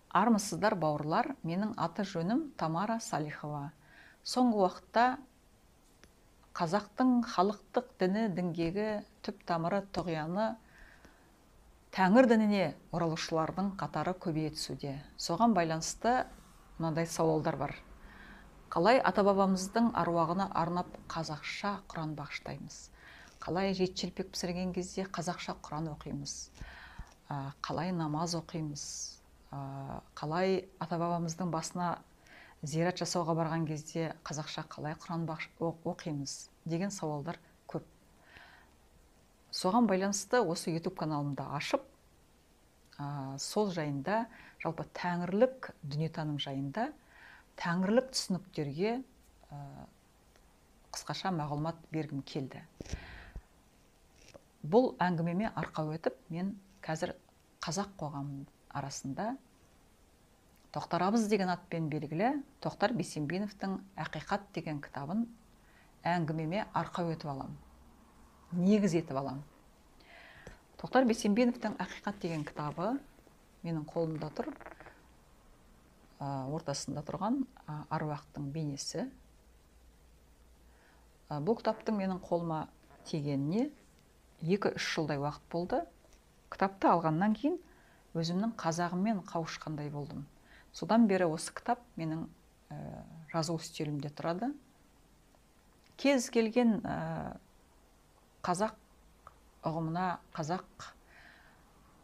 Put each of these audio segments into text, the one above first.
Армысыздар бауырлар, менің аты жөнім Тамара Салихова. Соңғы уақытта қазақтың халықтық діні діңгегі түп тамыры тұғияны Тәңір дініне оралушылардың қатары көбейе түсуде. Соған байланысты мынандай сауалдар бар. Қалай ата-бабамыздың аруағына арнап қазақша Құран бағыштаймыз? Қалай жеті-желпек пісірген кезде қазақша Құран оқимыз? Қалай намаз оқимыз? Қалай ата-бабамыздың басына зиярат жасауға барған кезде қазақша қалай Құран оқимыз деген сауалдар көп. Соған байланысты осы YouTube каналымды ашып, сол жайында, жалпы тәңірлік дүниетаным жайында, тәңірлік түсініктерге қысқаша мағлұмат бергім келді. Бұл әңгімеме арқау етіп, мен қазір қазақ қоғамының арасында Тоқтар Абыз деген атпен белгілі Тоқтар Бейсенбиновтың Ақиқат деген кітабын әңгімеме арқау етіп алам, негіз етіп алам. Тоқтар Бейсенбиновтың Ақиқат деген кітабы менің қолымда тұр, ортасында тұрған аруақтың бейнесі. Бұл кітаптың менің қолыма тигеніне 2-3 жылдай уақыт болды. Кітапты алғаннан кейін өзімнің қазағыммен қауышқандай болдым. Содан бері осы кітап менің жазу үстелімде тұрады. Кез келген қазақ ұғымына, қазақ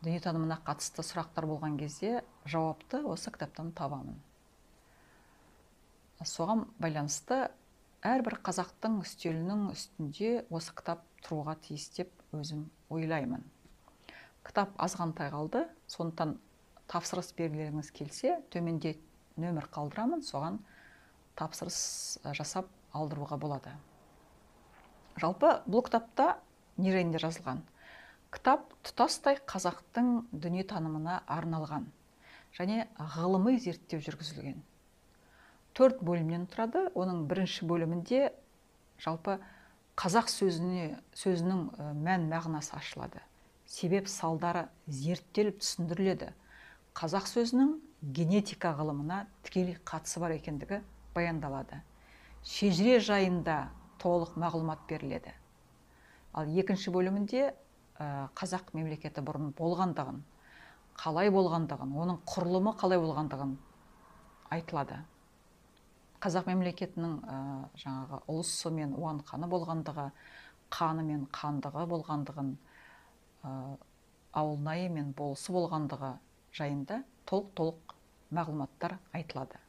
дүниетанымына қатысты сұрақтар болған кезде жауапты осы кітаптан табамын. Соған байланысты әрбір қазақтың үстелінің үстінде осы кітап тұруға тиіс деп өзім ойлаймын. Кітап азғантай қалды, сондықтан тапсырыс бергілеріңіз келсе, төменде нөмір қалдырамын, соған тапсырыс жасап алдыруға болады. Жалпы бұл кітапта не жайында жазылған? Кітап тұтастай қазақтың дүниетанымына арналған және ғылыми зерттеу жүргізілген. 4 бөлімнен тұрады. Оның бірінші бөлімінде жалпы қазақ сөзінің мән мағынасы ашылады. Себеп салдары зерттеліп түсіндіріледі. Қазақ сөзінің генетика ғылымына тікелей қатысы бар екендігі баяндалады. Шежіре жайында толық мағлұмат беріледі. Ал екінші бөлімінде қазақ мемлекеті бұрын болғандығын, қалай болғандығын, оның құрылымы қалай болғандығын айтылады. Қазақ мемлекетінің жаңағы ұлысы мен уанқаны болғандығы, қаны мен қандығы болғандығын, ауылнайы мен болысы болғандығы жайында толық мағлұматтар айтылады.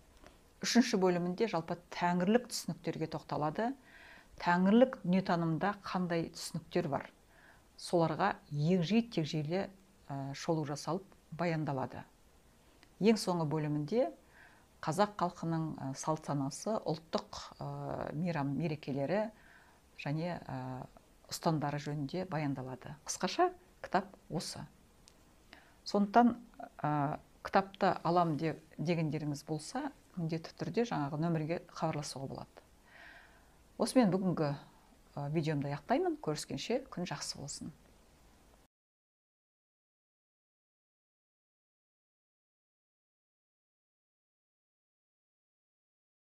Үшінші бөлімінде жалпы тәңірлік түсініктерге тоқталады. Тәңірлік дүниетанымда қандай түсініктер бар? Соларға егжей-тегжейлі шолу жасалып баяндалады. Ең соңғы бөлімінде қазақ халқының салт-санасы, ұлттық мейрам мерекелері және ұстандары жөнінде баяндалады. Қысқаша кітап осы. Сондықтан кітапты алам дегендеріңіз болса, міндетті түрде жаңағы нөмірге хабарласуға болады. Осымен бүгінгі видеомды аяқтаймын. Көріскенше күн жақсы болсын.